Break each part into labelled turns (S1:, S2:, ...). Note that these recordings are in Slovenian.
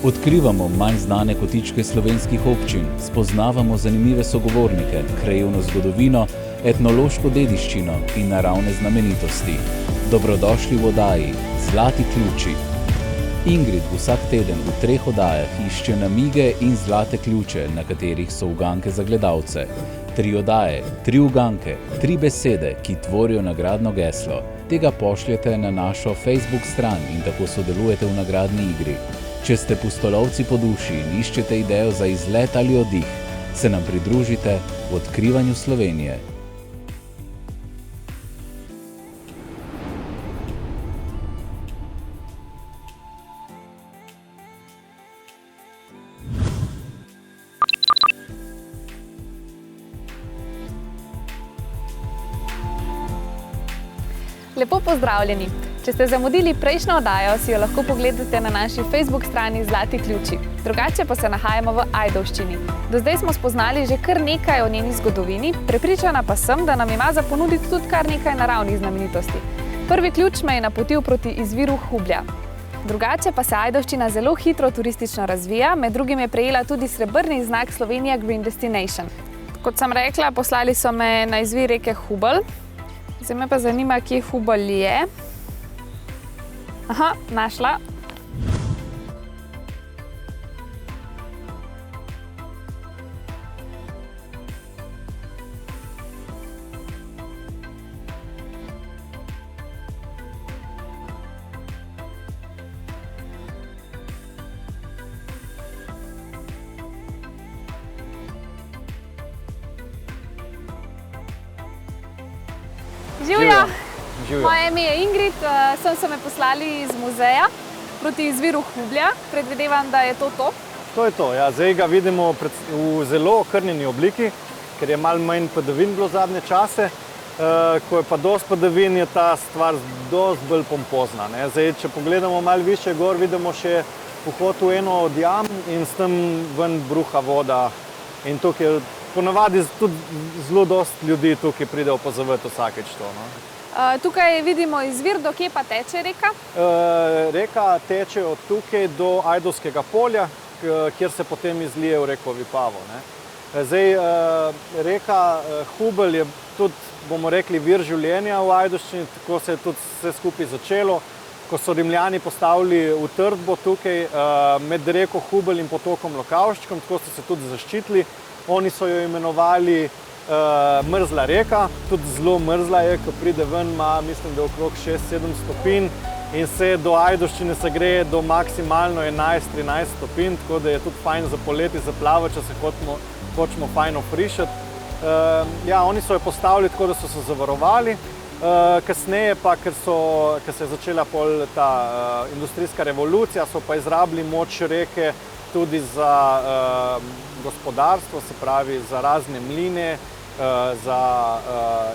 S1: Odkrivamo manj znane kotičke slovenskih občin, spoznavamo zanimive sogovornike, krajevno zgodovino, etnološko dediščino in naravne znamenitosti. Dobrodošli v oddaji Zlati ključi. Ingrid vsak teden v 3 oddajah išče namige in zlate ključe, na katerih so uganke za gledalce. 3 oddaje, 3 uganke, 3 besede, ki tvorijo nagradno geslo. Tega pošljete na našo Facebook stran in tako sodelujete v nagradni igri. Če ste pustolovci po duši in iščete idejo za izlet ali oddih, se nam pridružite v odkrivanju Slovenije.
S2: Lepo pozdravljeni! Če ste zamudili prejšnjo oddajo, si jo lahko pogledate na naši Facebook strani Zlati ključi. Drugače pa se nahajamo v Ajdovščini. Do zdaj smo spoznali že kar nekaj o njeni zgodovini, prepričana pa sem, da nam ima za ponuditi tudi kar nekaj naravnih znamenitosti. Prvi ključ me je napotil proti izviru Hublja. Drugače pa se Ajdovščina zelo hitro turistično razvija, med drugim je prejela tudi srebrni znak Slovenija Green Destination. Kot sem rekla, poslali so me na izvir reke Hubelj. Zdaj me pa zanima, kje Hubelj je. Aha, našla. Živjo! Moje ime je Ingrid, sem so me poslali iz muzeja proti izviru Hublja. Predvidevam, da je to to.
S3: To je to, ja. Zdaj ga vidimo v zelo okrnjeni obliki, ker je malo manj padavin bilo zadnje čase. Ko je pa dosti padavin, je ta stvar dosti bolj pompozna. Zdaj, če pogledamo malo više gor, vidimo še vhod v eno od jam in s tem ven bruha voda. In tukaj ponavadi tudi zelo dosti ljudi tukaj pride opazovati vsakeč to.
S2: Tukaj vidimo izvir, do kje pa teče reka?
S3: Reka teče od tukaj do Ajdovskega polja, kjer se potem izlije v reko Vipavo. Zdaj, reka Hubelj je tudi, bomo rekli, vir življenja v Ajdovščini, tako se je tudi vse skupaj začelo. Ko so Rimljani postavili utrdbo tukaj med reko Hubelj in potokom Lokavščkom, tako so se tudi zaščitili. Oni so jo imenovali mrzla reka, tudi zelo mrzla je, ko pride ven, ima, mislim, da je okrog 6-7 stopinj in se do Ajdovščine se gre do maksimalno 11-13 stopinj, tako da je tudi fajn za poleti zaplavati, če se hočemo fajn ofrišati. Ja, oni so jo postavili tako, da so se zavarovali. Kasneje pa, ker se je začela pol ta industrijska revolucija, so pa izrabili moč reke tudi za gospodarstvo, se pravi za razne mline, za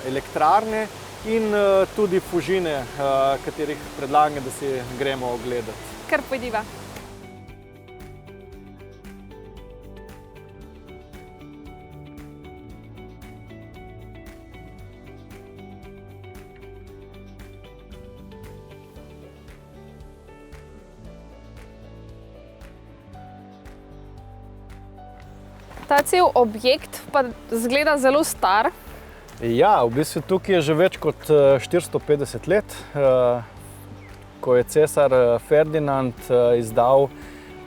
S3: elektrarne in tudi fužine, katerih predlagam, da si gremo ogledati.
S2: Kar pojdiva. Ta cel objekt pa zgleda zelo star.
S3: Ja, v bistvu tukaj je že več kot 450 let, ko je cesar Ferdinand izdal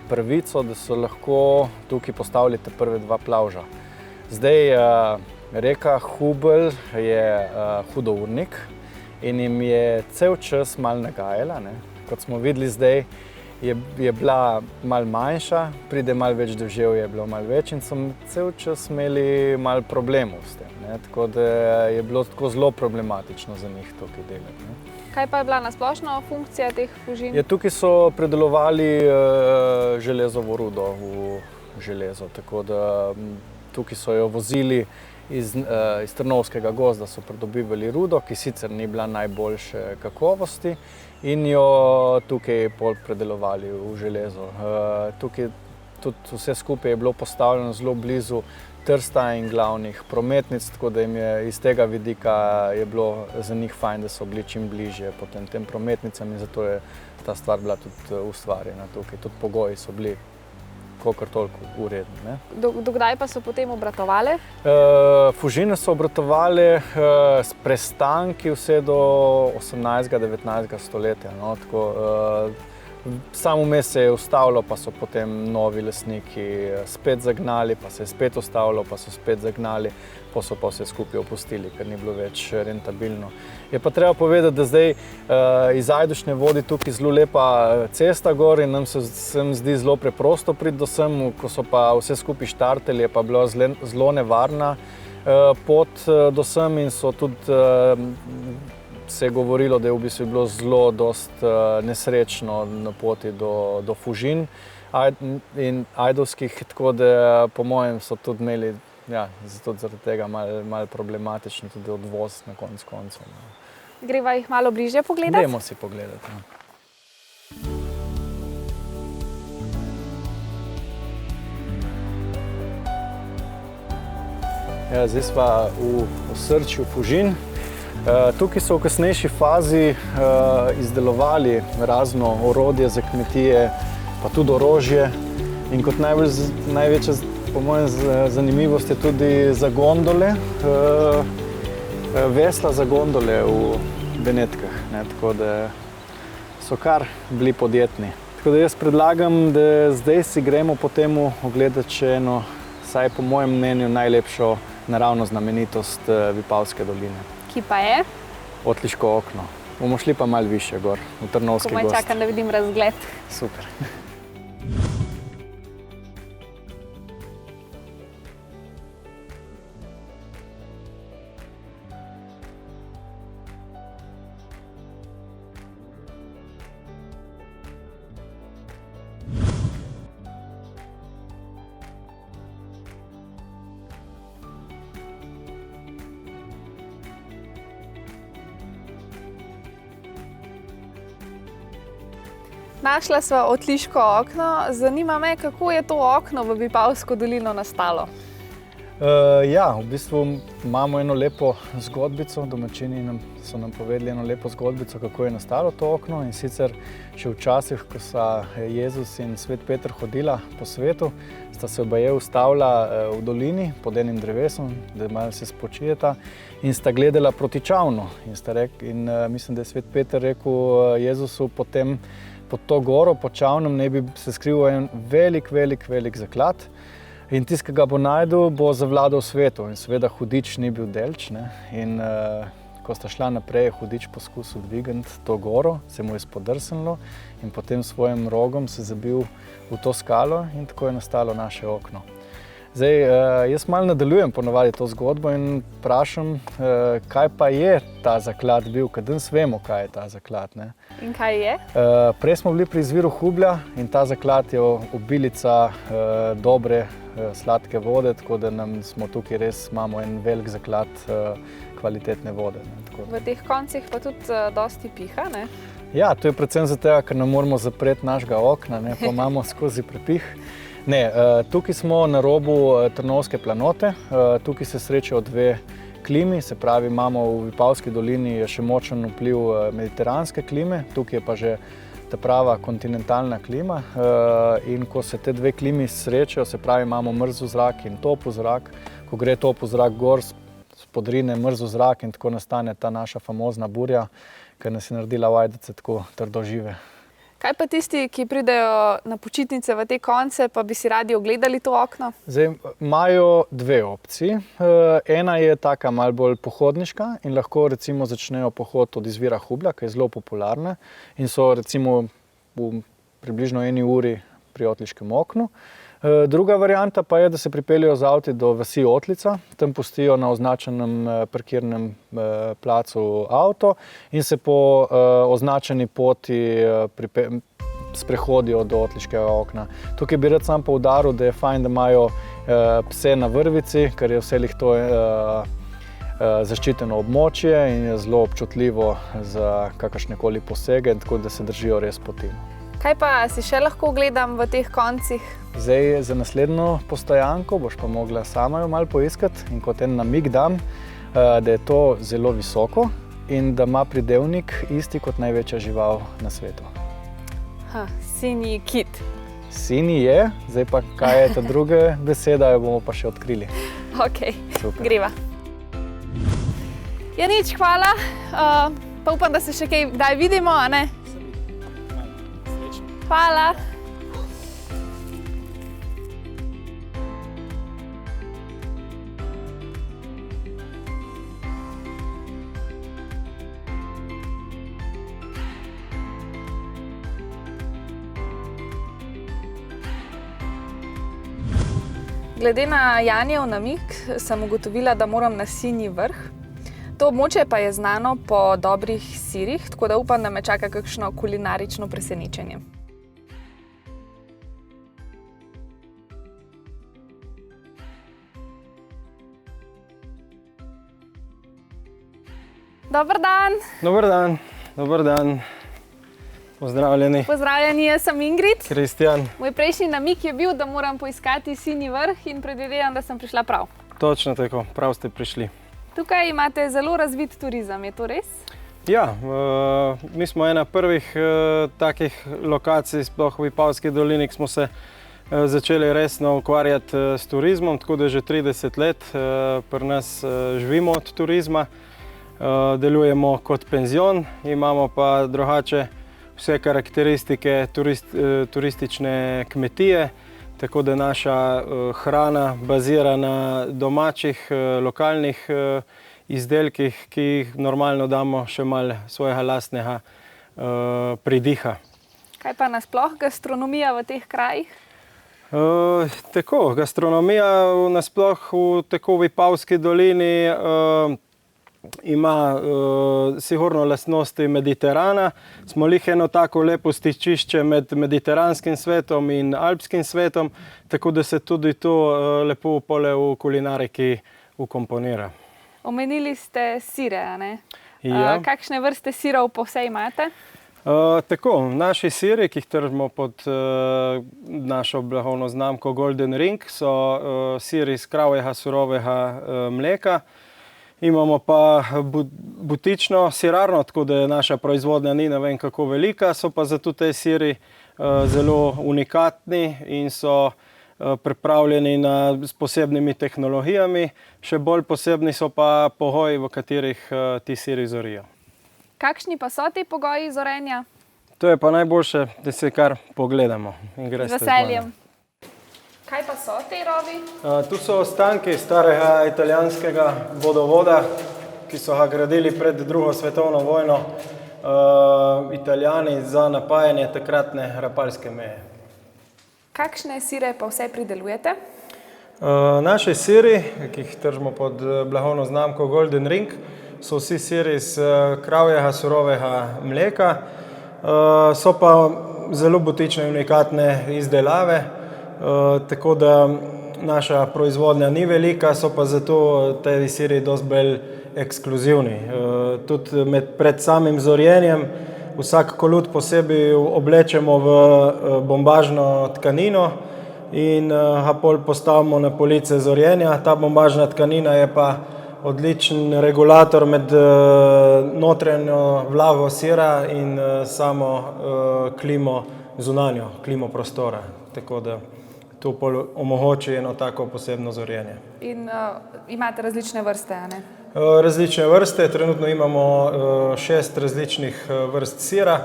S3: pravico, da so lahko tukaj postavili te prve 2 plavža. Zdaj, reka Hubelj je hudournik in jim je cel čas malo nagajala. Kot smo videli zdaj, je bila malo manjša, pride malo več deževja, je bilo malo več in so cel čas imeli malo problemov s tem. Tako da je bilo tako zelo problematično za njih tukaj delati.
S2: Kaj pa je bila nasplošno funkcija teh fužin?
S3: Tukaj so predelovali železovo rudo v železo, tako da tukaj so jo vozili iz Trnovskega gozda, so pridobivali rudo, ki sicer ni bila najboljše kakovosti, in jo tukaj pol predelovali v železo. Tukaj tudi vse skupaj je bilo postavljeno zelo blizu Trsta in glavnih prometnic, tako da jim je iz tega vidika je bilo za njih fajn, da so bili čim bližje potem tem prometnicam in zato je ta stvar bila tudi ustvarjena tukaj. Tudi pogoji so bili kolikor toliko uredni. Ne.
S2: Do kdaj pa so potem obratovale?
S3: Fužine so obratovale s prestanki vse do 18. 19. stoletja. No, tako, samo vmes se je ustavilo, pa so potem novi lastniki spet zagnali, pa se je spet ustavilo, pa so spet zagnali, pa so pa vse skupaj opustili, ker ni bilo več rentabilno. Je pa treba povedati, da zdaj iz Ajdovščine vodi tukaj zelo lepa cesta gor in nam se zdi zelo preprosto priti do sem, ko so pa vse skupaj štartali, je pa bila zelo nevarna pot do sem in so tudi se je govorilo, da je v bistvu bilo zelo dost nesrečno na poti do Fužin in ajdovskih, tako da po mojem so tudi imeli, ja, zato zaradi tega malo problematičen tudi odvoz na konec koncev.
S2: Greva jih malo bližje pogledati?
S3: Dajmo si pogledati. Ja, zdaj sva v osrčju Fužin. Tukaj so v kasnejši fazi izdelovali razno orodje za kmetije, pa tudi orožje. In kot največja, po mojem, zanimivost je tudi za gondole, vesla za gondole v Benetkah, ne, tako da so kar bili podjetni. Tako da jaz predlagam, da zdaj si gremo po temu ogledati še eno, saj po mojem mnenju, najlepšo naravno znamenitost Vipavske doline.
S2: Ki pa je?
S3: Otliško okno. Bomo šli pa malo više gor, v Trnovski gozd.
S2: Komaj čakam, da vidim razgled.
S3: Super.
S2: Našla sva Otliško okno. Zanima me, kako je to okno v Vipavsko dolino nastalo?
S3: Ja, v bistvu imamo eno lepo zgodbico, domačini so nam povedali eno lepo zgodbico, kako je nastalo to okno. In sicer še včasih, ko sta Jezus in svet Peter hodila po svetu, sta se obaje ustavila v dolini pod enim drevesom, da malo se spočijeta in sta gledala proti čavnu. In mislim, da je svet Peter rekel Jezusu potem, pod to goro, pod čavnom, ne bi se skrival en velik zaklad. In tisti, ki ga bo najdel, bo zavladal svetu. In seveda hudič ni bil delč. Ne? In ko sta šla naprej, je hudič poskusil dvigniti to goro, se mu je spodrsnilo in potem s svojim rogom se zabil v to skalo in tako je nastalo naše okno. Zdaj, jaz malo nadaljujem ponovadi to zgodbo in vprašam, kaj pa je ta zaklad bil, ker danes vemo, kaj je ta zaklad. Ne?
S2: In kaj je?
S3: Prej smo bili pri izviru Hublja in ta zaklad je obilica dobre sladke vode, tako da smo tukaj res imamo en velik zaklad kvalitetne vode. Ne?
S2: V teh koncih pa tudi dosti piha, ne?
S3: Ja, to je predvsem zato, ker ne moramo zapreti našega okna, ne? Pa imamo skozi prepih. Ne, tukaj smo na robu Trnovske planote, tukaj se srečajo dve klimi, se pravi, imamo v Vipavski dolini še močen vpliv mediteranske klime, tukaj je pa že ta prava kontinentalna klima in ko se te dve klimi srečajo, se pravi, imamo mrzel zrak in topel zrak, ko gre topel zrak gor, spodrine mrzel zrak in tako nastane ta naša famozna burja, ki nas je naredila v Ajdovce tako trdožive.
S2: Kaj pa tisti, ki pridejo na počitnice v te konce, pa bi si radi ogledali to okno?
S3: Zdaj, imajo dve opciji. Ena je taka malo bolj pohodniška in lahko recimo začnejo pohod od izvira Hublja, ki je zelo popularna in so recimo v približno 1 uri pri Otliškem oknu. Druga varianta pa je, da se pripeljejo z avti do vasi Otlica, tam pustijo na označenem parkirnem placu avto in se po označeni poti sprehodijo do Otliškega okna. Tukaj bi rad sam poudaril, da je fajn, da imajo pse na vrvici, ker je vselih to zaščiteno območje in je zelo občutljivo za kakršnekoli posege, tako da se držijo res poti.
S2: Kaj pa si še lahko ogledam v teh koncih?
S3: Zdaj za naslednjo postojanko boš pa mogla sama jo malo poiskati in kot en namig dam, da je to zelo visoko in da ima pridevnik isti kot največja žival na svetu.
S2: Sinji kit.
S3: Sinji je, zdaj pa kaj je ta druga beseda, jo bomo pa še odkrili.
S2: Ok,
S3: Super.
S2: greva. Ja, nič, hvala. Pa upam, da se še kdaj vidimo, a ne? Hvala. Glede na Janijev namig sem ugotovila, da moram na Sinji vrh. To območje pa je znano po dobrih sirih, tako da upam, da me čaka kakšno kulinarično presenečenje. Dober dan!
S4: Dober dan, dober dan. Pozdravljeni.
S2: Pozdravljeni, jaz sem Ingrid.
S4: Kristjan.
S2: Moj prejšnji namig je bil, da moram poiskati Sinji vrh in predvidevam, da sem prišla prav.
S4: Točno tako, prav ste prišli.
S2: Tukaj imate zelo razvit turizem, je to res?
S4: Ja, mi smo ena prvih takih lokacij, sploh v Vipavski dolini, ki smo se začeli resno ukvarjati s turizmom, tako da že 30 let pri nas živimo od turizma. Delujemo kot penzion, imamo pa drugače vse karakteristike turistične kmetije, tako da naša hrana bazira na domačih, lokalnih izdelkih, ki jih normalno damo še malo svojega lastnega pridiha.
S2: Kaj pa nasploh gastronomija v teh krajih?
S4: Tako, gastronomija nasploh v tako Vipavski dolini ima sigurno lastnosti Mediterana. Smo lih eno tako lepo stičišče med mediteranskim svetom in alpskim svetom, tako da se tudi to lepo pole v kulinariki ukomponira.
S2: Omenili ste sire, a ne?
S4: Ja.
S2: Kakšne vrste sirov po vsej imate?
S4: Tako, naši siri, ki jih tržimo pod našo blagovno znamko Golden Ring, so siri iz kravjega surovega mleka. Imamo pa butično sirarno, tako da naša proizvodnja ni ne vem kako velika, so pa zato te siri zelo unikatni in so pripravljeni s posebnimi tehnologijami. Še bolj posebni so pa pogoji, v katerih ti siri zorijo.
S2: Kakšni pa so ti pogoji zorenja?
S4: To je pa najboljše, da se kar pogledamo in greste
S2: Z veseljem. Kaj pa so te rovi?
S4: Tu so ostanki starega italijanskega vodovoda, ki so ga gradili pred drugo svetovno vojno Italijani za napajanje takratne rapalske meje.
S2: Kakšne sire pa vse pridelujete?
S4: Naši siri, ki jih tržimo pod blagovno znamko Golden Ring, so vsi siri iz kravjega surovega mleka, so pa zelo butične in unikatne izdelave. Tako da naša proizvodnja ni velika, so pa zato te siri dosti bolj ekskluzivni. Tudi pred samim zorjenjem vsak kolut posebej oblečemo v bombažno tkanino in ga pol postavimo na police zorjenja. Ta bombažna tkanina je pa odličen regulator med notranjo vlago sira in samo klimo zunanjo, klimo prostora. Tako da to omogoči eno tako posebno zorjenje.
S2: In imate različne vrste, a ne?
S4: Različne vrste, trenutno imamo 6 različnih vrst sira,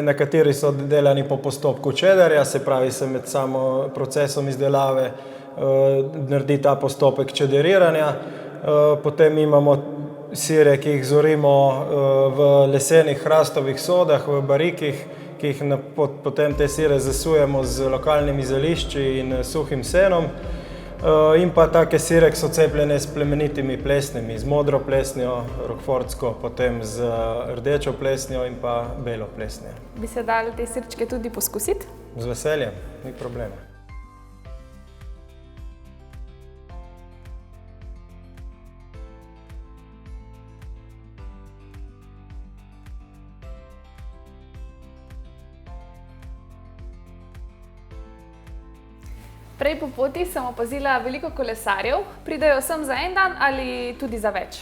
S4: nekateri so delani po postopku cheddarja, se pravi se med samo procesom izdelave naredi ta postopek cheddariranja. Potem imamo sire, ki jih zorimo v lesenih hrastovih sodah, v barikih, ki jih potem te sire zasujemo z lokalnimi zelišči in suhim senom. In pa take sire, ki so cepljene s plemenitimi plesnimi, z modro plesnjo, roquefortsko, potem z rdečo plesnjo in pa belo plesnjo.
S2: Bi se dali te sirčke tudi poskusiti?
S4: Z veseljem, ni problema.
S2: Prej po poti sem opazila veliko kolesarjev. Pridejo sem za en dan ali tudi za več?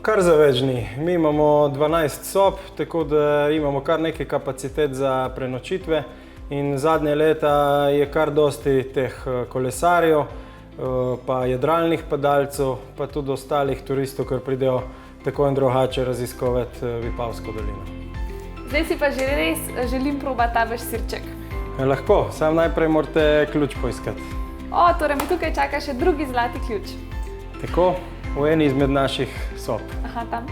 S4: Kar za več dni. Mi imamo 12 sob, tako da imamo kar nekaj kapacitet za prenočitve in zadnje leta je kar dosti teh kolesarjev, pa jadralnih padalcev, pa tudi ostalih turistov, ki pridejo tako in drugače raziskovati Vipavsko dolino.
S2: Zdaj si pa že res želim probati ta vaš sirček.
S4: Lahko, samo najprej morate ključ poiskati.
S2: Torej me tukaj čaka še drugi zlati ključ.
S4: Tako, v eni izmed naših sob.
S2: Aha, tam.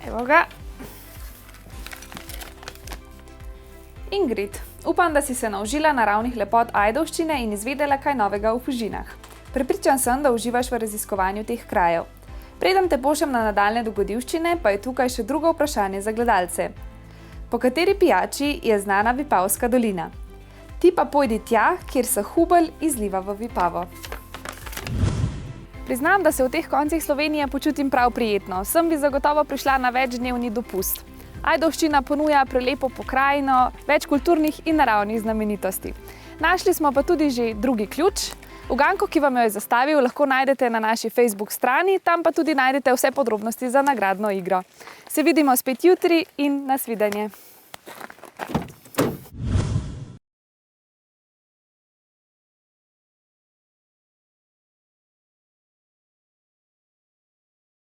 S2: Evo ga. Ingrid, upam, da si se naužila naravnih lepot Ajdovščine in izvedela kaj novega v Fužinah. Prepričan sem, da uživaš v raziskovanju teh krajev. Preden te pošljem na nadaljnje dogodivščine, pa je tukaj še drugo vprašanje za gledalce. Po kateri pijači je znana Vipavska dolina? Ti pa pojdi tja, kjer se Hubelj izliva v Vipavo. Priznam, da se v teh koncih Slovenije počutim prav prijetno. Sem bi zagotovo prišla na večdnevni dopust. Ajdovščina ponuja prelepo pokrajino, več kulturnih in naravnih znamenitosti. Našli smo pa tudi že drugi ključ. Uganko, ki vam jo je zastavil, lahko najdete na naši Facebook strani, tam pa tudi najdete vse podrobnosti za nagradno igro. Se vidimo spet jutri in nasvidenje.